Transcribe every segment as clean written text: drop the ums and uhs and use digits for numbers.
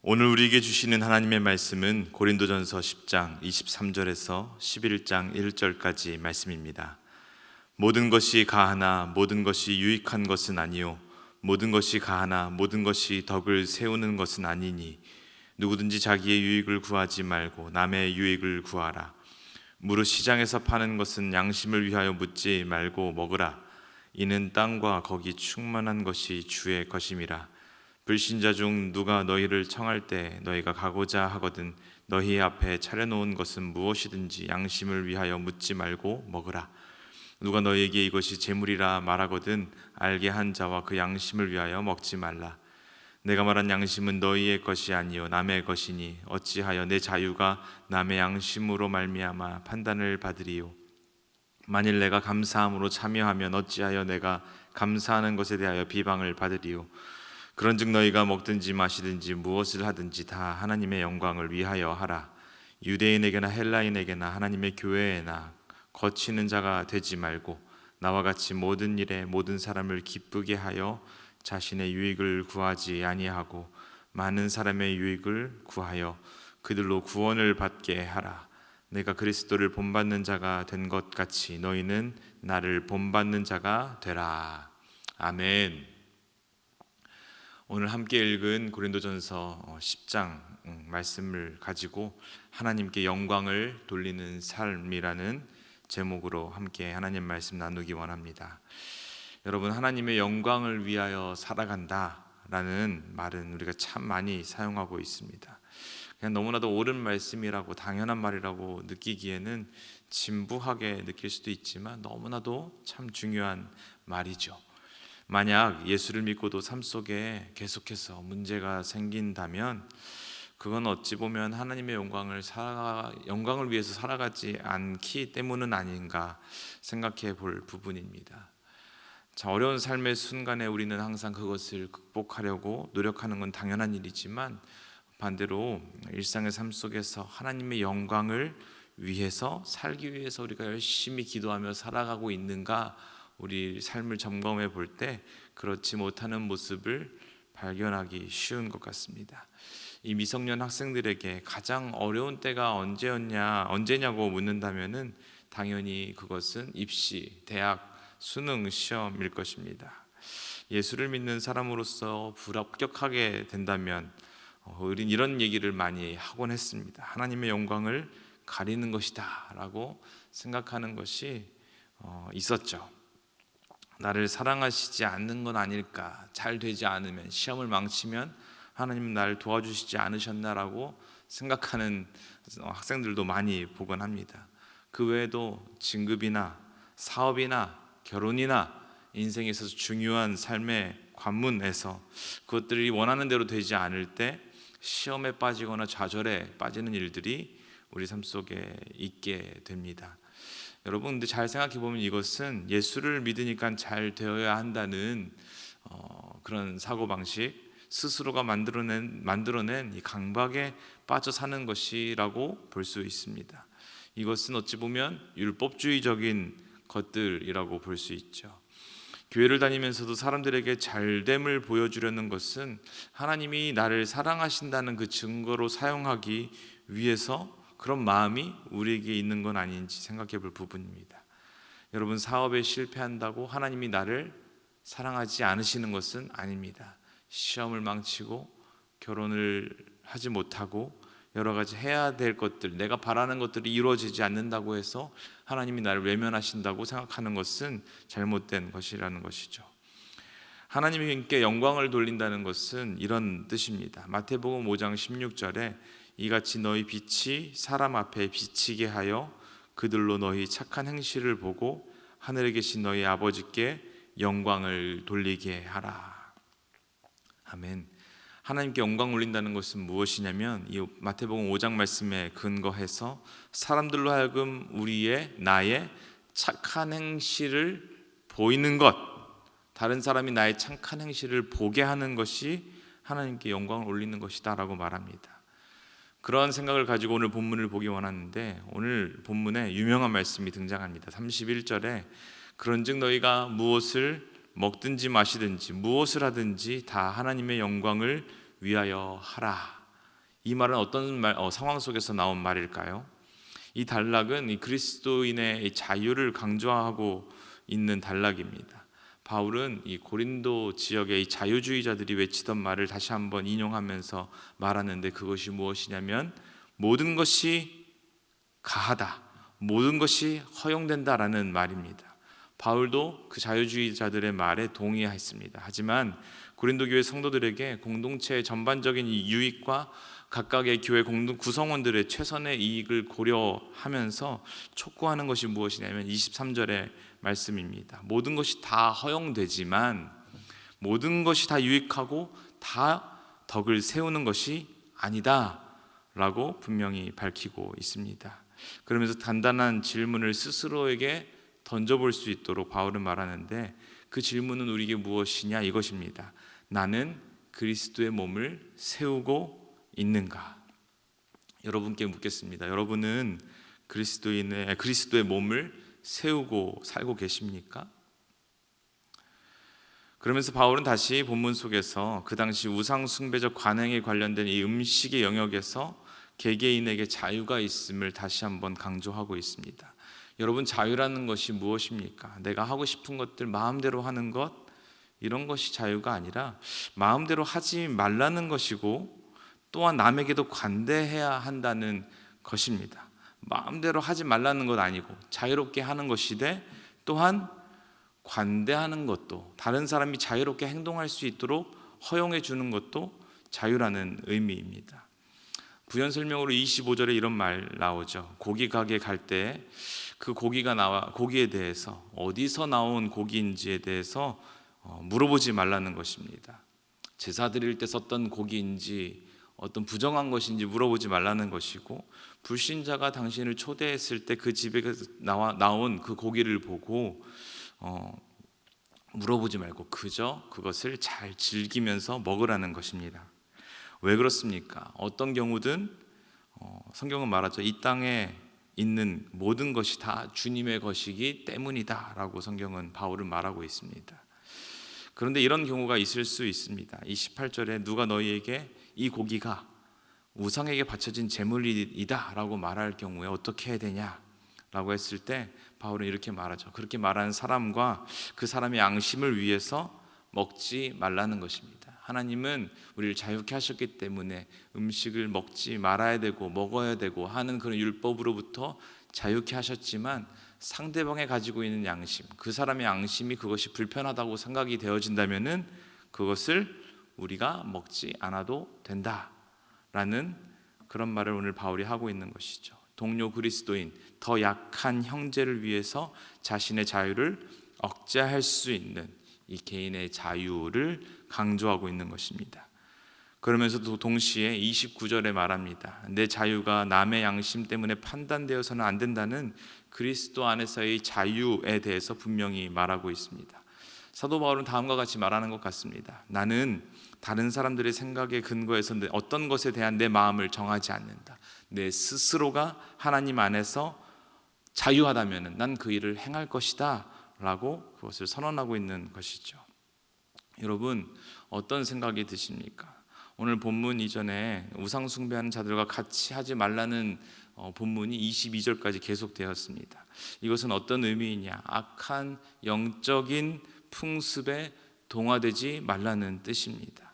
오늘 우리에게 주시는 하나님의 말씀은 고린도전서 10장 23절에서 11장 1절까지 말씀입니다. 모든 것이 가하나 모든 것이 유익한 것은 아니요 모든 것이 가하나 모든 것이 덕을 세우는 것은 아니니 누구든지 자기의 유익을 구하지 말고 남의 유익을 구하라. 무릇 시장에서 파는 것은 양심을 위하여 묻지 말고 먹으라. 이는 땅과 거기 충만한 것이 주의 것임이라. 불신자 중 누가 너희를 청할 때 너희가 가고자 하거든 너희 앞에 차려놓은 것은 무엇이든지 양심을 위하여 묻지 말고 먹으라. 누가 너희에게 이것이 재물이라 말하거든 알게 한 자와 그 양심을 위하여 먹지 말라. 내가 말한 양심은 너희의 것이 아니요 남의 것이니 어찌하여 내 자유가 남의 양심으로 말미암아 판단을 받으리요. 만일 내가 감사함으로 참여하면 어찌하여 내가 감사하는 것에 대하여 비방을 받으리요. 그런즉 너희가 먹든지 마시든지 무엇을 하든지 다 하나님의 영광을 위하여 하라. 유대인에게나 헬라인에게나 하나님의 교회에나 거치는 자가 되지 말고 나와 같이 모든 일에 모든 사람을 기쁘게 하여 자신의 유익을 구하지 아니하고 많은 사람의 유익을 구하여 그들로 구원을 받게 하라. 내가 그리스도를 본받는 자가 된 것 같이 너희는 나를 본받는 자가 되라. 아멘. 오늘 함께 읽은 고린도전서 10장 말씀을 가지고 하나님께 영광을 돌리는 삶이라는 제목으로 함께 하나님 말씀 나누기 원합니다. 여러분, 하나님의 영광을 위하여 살아간다라는 말은 우리가 참 많이 사용하고 있습니다. 그냥 너무나도 옳은 말씀이라고 당연한 말이라고 느끼기에는 진부하게 느낄 수도 있지만 너무나도 참 중요한 말이죠. 만약 예수를 믿고도 삶 속에 계속해서 문제가 생긴다면 그건 어찌 보면 하나님의 영광을 위해서 살아가지 않기 때문은 아닌가 생각해 볼 부분입니다. 자, 어려운 삶의 순간에 우리는 항상 그것을 극복하려고 노력하는 건 당연한 일이지만 반대로 일상의 삶 속에서 하나님의 영광을 위해서 살기 위해서 우리가 열심히 기도하며 살아가고 있는가, 우리 삶을 점검해 볼 때 그렇지 못하는 모습을 발견하기 쉬운 것 같습니다. 이 미성년 학생들에게 가장 어려운 때가 언제냐고 묻는다면은 당연히 그것은 입시, 대학, 수능 시험일 것입니다. 예수를 믿는 사람으로서 불합격하게 된다면 우린 이런 얘기를 많이 하곤 했습니다. 하나님의 영광을 가리는 것이다 라고 생각하는 것이 있었죠. 나를 사랑하시지 않는 건 아닐까, 잘 되지 않으면, 시험을 망치면 하나님은 나를 도와주시지 않으셨나라고 생각하는 학생들도 많이 보곤 합니다. 그 외에도 진급이나 사업이나 결혼이나 인생에 있어서 중요한 삶의 관문에서 그것들이 원하는 대로 되지 않을 때 시험에 빠지거나 좌절에 빠지는 일들이 우리 삶 속에 있게 됩니다. 여러분, 근데 잘 생각해 보면 이것은 예수를 믿으니까 잘 되어야 한다는 그런 사고방식, 스스로가 만들어낸 이 강박에 빠져 사는 것이라고 볼 수 있습니다. 이것은 어찌 보면 율법주의적인 것들이라고 볼 수 있죠. 교회를 다니면서도 사람들에게 잘됨을 보여주려는 것은 하나님이 나를 사랑하신다는 그 증거로 사용하기 위해서 그런 마음이 우리에게 있는 건 아닌지 생각해 볼 부분입니다. 여러분, 사업에 실패한다고 하나님이 나를 사랑하지 않으시는 것은 아닙니다. 시험을 망치고 결혼을 하지 못하고 여러 가지 해야 될 것들, 내가 바라는 것들이 이루어지지 않는다고 해서 하나님이 나를 외면하신다고 생각하는 것은 잘못된 것이라는 것이죠. 하나님께 영광을 돌린다는 것은 이런 뜻입니다. 마태복음 5장 16절에 이같이 너희 빛이 사람 앞에 비치게 하여 그들로 너희 착한 행실을 보고 하늘에 계신 너희 아버지께 영광을 돌리게 하라. 아멘. 하나님께 영광 올린다는 것은 무엇이냐면 이 마태복음 5장 말씀에 근거해서 사람들로 하여금 나의 착한 행실을 보이는 것, 다른 사람이 나의 착한 행실을 보게 하는 것이 하나님께 영광을 올리는 것이다 라고 말합니다. 그런 생각을 가지고 오늘 본문을 보기 원하는데 오늘 본문에 유명한 말씀이 등장합니다. 31절에 그런즉 너희가 무엇을 먹든지 마시든지 무엇을 하든지 다 하나님의 영광을 위하여 하라. 이 말은 어떤 상황 속에서 나온 말일까요? 이 단락은 이 그리스도인의 자유를 강조하고 있는 단락입니다. 바울은 이 고린도 지역의 이 자유주의자들이 외치던 말을 다시 한번 인용하면서 말하는데, 그것이 무엇이냐면 모든 것이 가하다, 모든 것이 허용된다라는 말입니다. 바울도 그 자유주의자들의 말에 동의했습니다. 하지만 고린도 교회 성도들에게 공동체의 전반적인 이 유익과 각각의 교회 공동 구성원들의 최선의 이익을 고려하면서 촉구하는 것이 무엇이냐면 23절의 말씀입니다. 모든 것이 다 허용되지만 모든 것이 다 유익하고 다 덕을 세우는 것이 아니다 라고 분명히 밝히고 있습니다. 그러면서 단단한 질문을 스스로에게 던져볼 수 있도록 바울은 말하는데, 그 질문은 우리에게 무엇이냐, 이것입니다. 나는 그리스도의 몸을 세우고 있는가? 여러분께 묻겠습니다. 여러분은 그리스도의 몸을 세우고 살고 계십니까? 그러면서 바울은 다시 본문 속에서 그 당시 우상 숭배적 관행에 관련된 이 음식의 영역에서 개개인에게 자유가 있음을 다시 한번 강조하고 있습니다. 여러분, 자유라는 것이 무엇입니까? 내가 하고 싶은 것들 마음대로 하는 것, 이런 것이 자유가 아니라 마음대로 하지 말라는 것이고, 또한 남에게도 관대해야 한다는 것입니다. 마음대로 하지 말라는 것 아니고 자유롭게 하는 것이되, 또한 관대하는 것도, 다른 사람이 자유롭게 행동할 수 있도록 허용해 주는 것도 자유라는 의미입니다. 부연 설명으로 25절에 이런 말 나오죠. 고기 가게 갈 때 그 고기에 대해서 어디서 나온 고기인지에 대해서 물어보지 말라는 것입니다. 제사 드릴 때 썼던 고기인지 어떤 부정한 것인지 물어보지 말라는 것이고, 불신자가 당신을 초대했을 때 그 집에 나온 그 고기를 보고 물어보지 말고 그저 그것을 잘 즐기면서 먹으라는 것입니다. 왜 그렇습니까? 어떤 경우든 성경은 말하죠. 이 땅에 있는 모든 것이 다 주님의 것이기 때문이다 라고 성경은, 바울은 말하고 있습니다. 그런데 이런 경우가 있을 수 있습니다. 이 18절에 누가 너희에게 이 고기가 우상에게 바쳐진 제물이다 라고 말할 경우에 어떻게 해야 되냐 라고 했을 때 바울은 이렇게 말하죠. 그렇게 말하는 사람과 그 사람의 양심을 위해서 먹지 말라는 것입니다. 하나님은 우리를 자유케 하셨기 때문에 음식을 먹지 말아야 되고 먹어야 되고 하는 그런 율법으로부터 자유케 하셨지만, 상대방이 가지고 있는 양심, 그 사람의 양심이 그것이 불편하다고 생각이 되어진다면은 그것을 우리가 먹지 않아도 된다라는 그런 말을 오늘 바울이 하고 있는 것이죠. 동료 그리스도인, 더 약한 형제를 위해서 자신의 자유를 억제할 수 있는 이 개인의 자유를 강조하고 있는 것입니다. 그러면서도 동시에 29절에 말합니다. 내 자유가 남의 양심 때문에 판단되어서는 안 된다는 그리스도 안에서의 자유에 대해서 분명히 말하고 있습니다. 사도 바울은 다음과 같이 말하는 것 같습니다. 나는 다른 사람들의 생각에 근거해서 어떤 것에 대한 내 마음을 정하지 않는다. 내 스스로가 하나님 안에서 자유하다면 난 그 일을 행할 것이다 라고 그것을 선언하고 있는 것이죠. 여러분, 어떤 생각이 드십니까? 오늘 본문 이전에 우상 숭배하는 자들과 같이 하지 말라는 본문이 22절까지 계속되었습니다. 이것은 어떤 의미이냐? 악한 영적인 풍습에 동화되지 말라는 뜻입니다.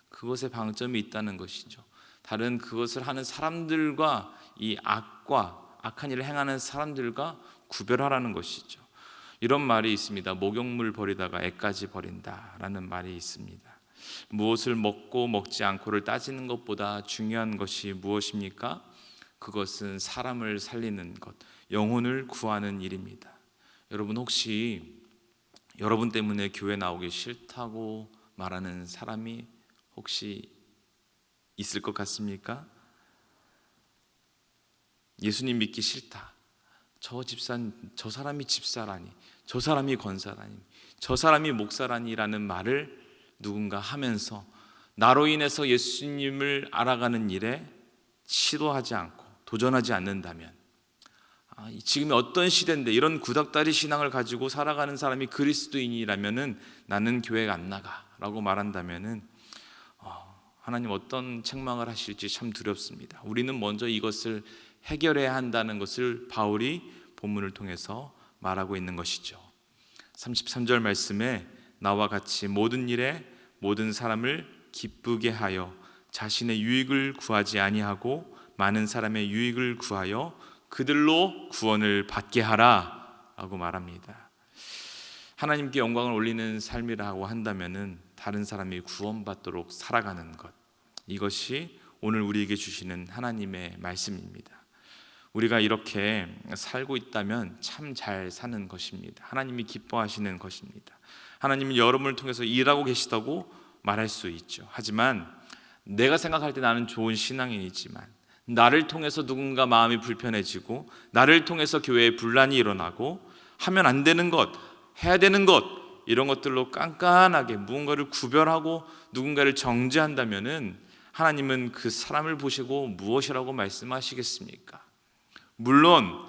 그것에 방점이 있다는 것이죠. 다른 그것을 하는 사람들과 이 악한 일을 행하는 사람들과 구별하라는 것이죠. 이런 말이 있습니다. 목욕물 버리다가 애까지 버린다라는 말이 있습니다. 무엇을 먹고 먹지 않고를 따지는 것보다 중요한 것이 무엇입니까? 그것은 사람을 살리는 것, 영혼을 구하는 일입니다. 여러분, 혹시 여러분 때문에 교회 나오기 싫다고 말하는 사람이 혹시 있을 것 같습니까? 예수님 믿기 싫다, 저 사람이 집사라니, 저 사람이 권사라니, 저 사람이 목사라니라는 말을 누군가 하면서 나로 인해서 예수님을 알아가는 일에 시도하지 않고 도전하지 않는다면, 지금이 어떤 시대인데 이런 구닥다리 신앙을 가지고 살아가는 사람이 그리스도인이라면은 나는 교회가 안 나가라고 말한다면은 하나님 어떤 책망을 하실지 참 두렵습니다. 우리는 먼저 이것을 해결해야 한다는 것을 바울이 본문을 통해서 말하고 있는 것이죠. 33절 말씀에 나와 같이 모든 일에 모든 사람을 기쁘게 하여 자신의 유익을 구하지 아니하고 많은 사람의 유익을 구하여 그들로 구원을 받게 하라 라고 말합니다. 하나님께 영광을 올리는 삶이라고 한다면은 다른 사람이 구원받도록 살아가는 것, 이것이 오늘 우리에게 주시는 하나님의 말씀입니다. 우리가 이렇게 살고 있다면 참 잘 사는 것입니다. 하나님이 기뻐하시는 것입니다. 하나님은 여러분을 통해서 일하고 계시다고 말할 수 있죠. 하지만 내가 생각할 때 나는 좋은 신앙인이지만 나를 통해서 누군가 마음이 불편해지고 나를 통해서 교회에 분란이 일어나고 하면 안 되는 것, 해야 되는 것, 이런 것들로 깐깐하게 무언가를 구별하고 누군가를 정죄한다면은 하나님은 그 사람을 보시고 무엇이라고 말씀하시겠습니까? 물론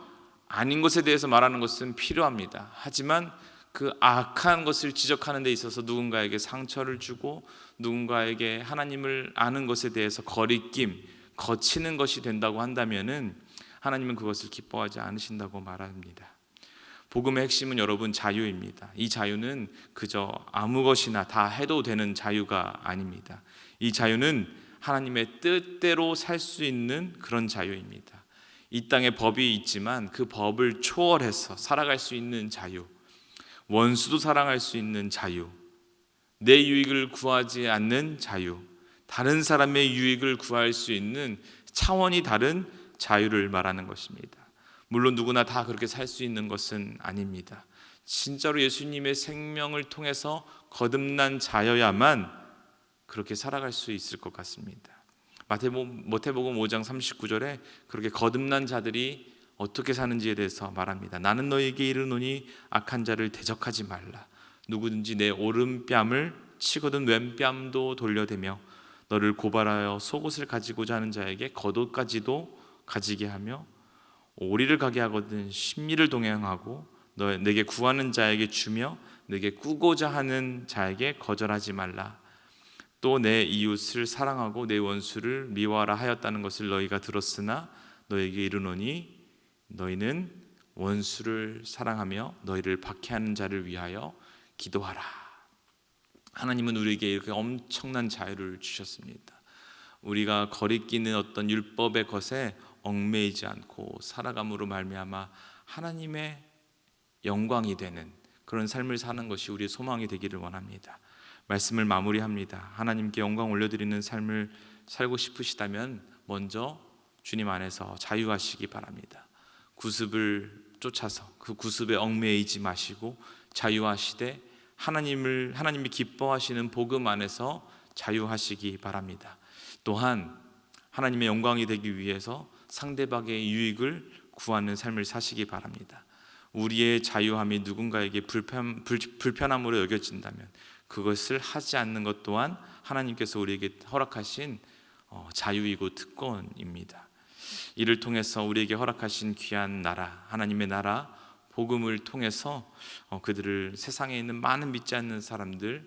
아닌 것에 대해서 말하는 것은 필요합니다. 하지만 그 악한 것을 지적하는 데 있어서 누군가에게 상처를 주고 누군가에게 하나님을 아는 것에 대해서 거리낌, 거치는 것이 된다고 한다면은 하나님은 그것을 기뻐하지 않으신다고 말합니다. 복음의 핵심은 여러분 자유입니다. 이 자유는 그저 아무 것이나 다 해도 되는 자유가 아닙니다. 이 자유는 하나님의 뜻대로 살 수 있는 그런 자유입니다. 이 땅에 법이 있지만 그 법을 초월해서 살아갈 수 있는 자유, 원수도 사랑할 수 있는 자유, 내 유익을 구하지 않는 자유, 다른 사람의 유익을 구할 수 있는 차원이 다른 자유를 말하는 것입니다. 물론 누구나 다 그렇게 살 수 있는 것은 아닙니다. 진짜로 예수님의 생명을 통해서 거듭난 자여야만 그렇게 살아갈 수 있을 것 같습니다. 마태복음 5장 39절에 그렇게 거듭난 자들이 어떻게 사는지에 대해서 말합니다. 나는 너에게 이르노니 악한 자를 대적하지 말라. 누구든지 내 오른뺨을 치거든 왼뺨도 돌려대며 너를 고발하여 속옷을 가지고자 하는 자에게 겉옷까지도 가지게 하며 오리를 가게 하거든 심리를 동행하고 내게 구하는 자에게 주며 내게 꾸고자 하는 자에게 거절하지 말라. 또 내 이웃을 사랑하고 내 원수를 미워하라 하였다는 것을 너희가 들었으나 너에게 이르노니 너희는 원수를 사랑하며 너희를 박해하는 자를 위하여 기도하라. 하나님은 우리에게 이렇게 엄청난 자유를 주셨습니다. 우리가 거리끼는 어떤 율법의 것에 얽매이지 않고 살아감으로 말미암아 하나님의 영광이 되는 그런 삶을 사는 것이 우리의 소망이 되기를 원합니다. 말씀을 마무리합니다. 하나님께 영광 올려드리는 삶을 살고 싶으시다면 먼저 주님 안에서 자유하시기 바랍니다. 구습을 쫓아서 그 구습에 얽매이지 마시고 자유하시되 하나님이 기뻐하시는 복음 안에서 자유하시기 바랍니다. 또한 하나님의 영광이 되기 위해서 상대방의 유익을 구하는 삶을 사시기 바랍니다. 우리의 자유함이 누군가에게 불편함으로 여겨진다면 그것을 하지 않는 것 또한 하나님께서 우리에게 허락하신 자유이고 특권입니다. 이를 통해서 우리에게 허락하신 귀한 나라, 하나님의 나라, 복음을 통해서 그들을 세상에 있는 많은 믿지 않는 사람들,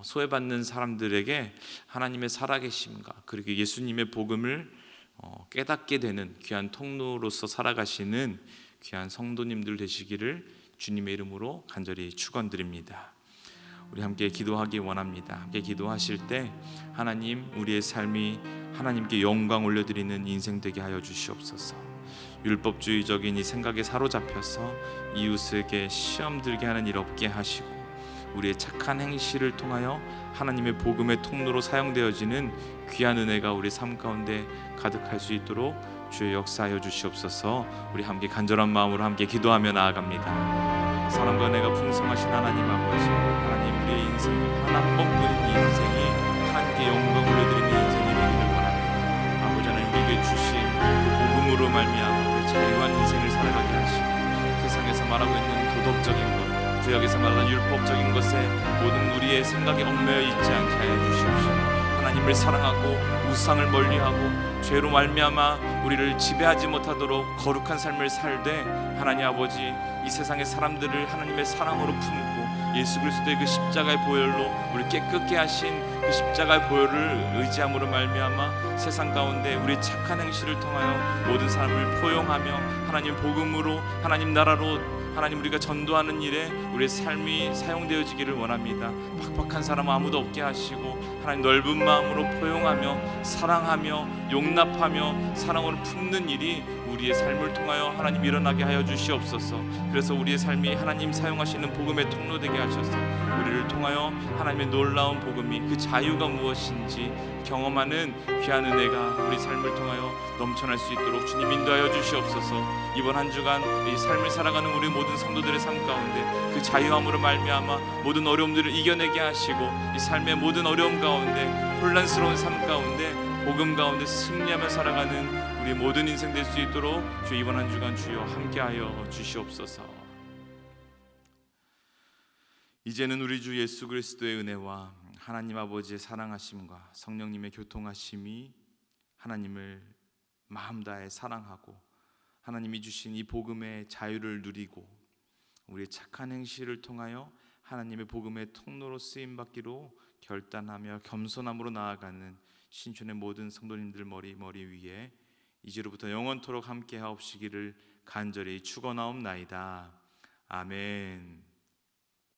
소외받는 사람들에게 하나님의 살아계심과 그리고 예수님의 복음을 깨닫게 되는 귀한 통로로서 살아가시는 귀한 성도님들 되시기를 주님의 이름으로 간절히 축원드립니다. 우리 함께 기도하기 원합니다. 함께 기도하실 때 하나님, 우리의 삶이 하나님께 영광 올려드리는 인생 되게 하여 주시옵소서. 율법주의적인 이 생각에 사로잡혀서 이웃에게 시험 들게 하는 일 없게 하시고 우리의 착한 행실을 통하여 하나님의 복음의 통로로 사용되어지는 귀한 은혜가 우리 삶 가운데 가득할 수 있도록 주의 역사하여 주시옵소서. 우리 함께 간절한 마음으로 함께 기도하며 나아갑니다. 사랑과 은혜가 풍성하신 하나님 아버지, 하나님, 우리의 인생 한 번뿐인 인생이 하나님께 영광 올려드리는 인생이 되기를 원합니다. 아버지 하나님께 주신 그 복음으로 말미암아 우리 자유한 인생을 살아가게 하시고 세상에서 말하고 있는 도덕적인 것, 구약에서 말하는 율법적인 것에 모든 우리의 생각이 얽매여 있지 않게 하여 주시옵시고 하나님을 사랑하고 우상을 멀리하고 죄로 말미암아 우리를 지배하지 못하도록 거룩한 삶을 살되 하나님 아버지, 이 세상의 사람들을 하나님의 사랑으로 품고 예수 그리스도의 그 십자가의 보혈로 우리 깨끗게 하신 그 십자가의 보혈을 의지함으로 말미암아 세상 가운데 우리의 착한 행실을 통하여 모든 사람을 포용하며 하나님 복음으로 하나님 나라로 하나님 우리가 전도하는 일에 우리의 삶이 사용되어지기를 원합니다. 팍팍한 사람 아무도 없게 하시고 하나님 넓은 마음으로 포용하며 사랑하며 용납하며 사랑으로 품는 일이 우리의 삶을 통하여 하나님 일어나게 하여 주시옵소서. 그래서 우리의 삶이 하나님 사용하시는 복음의 통로 되게 하셔서 우리를 통하여 하나님의 놀라운 복음이 그 자유가 무엇인지 경험하는 귀한 은혜가 우리 삶을 통하여 넘쳐날 수 있도록 주님 인도하여 주시옵소서. 이번 한 주간 이 삶을 살아가는 우리 모든 성도들의 삶 가운데 그 자유함으로 말미암아 모든 어려움들을 이겨내게 하시고 이 삶의 모든 어려움 가운데 혼란스러운 삶 가운데 복음 가운데 승리하며 살아가는 우리 모든 인생 될 수 있도록 주 이번 한 주간 주여 함께하여 주시옵소서. 이제는 우리 주 예수 그리스도의 은혜와 하나님 아버지의 사랑하심과 성령님의 교통하심이 하나님을 마음 다해 사랑하고 하나님이 주신 이 복음의 자유를 누리고 우리의 착한 행실을 통하여 하나님의 복음의 통로로 쓰임받기로 결단하며 겸손함으로 나아가는 신촌의 모든 성도님들 머리 위에 이제로부터 영원토록 함께 하옵시기를 간절히 축원하옵나이다. 아멘.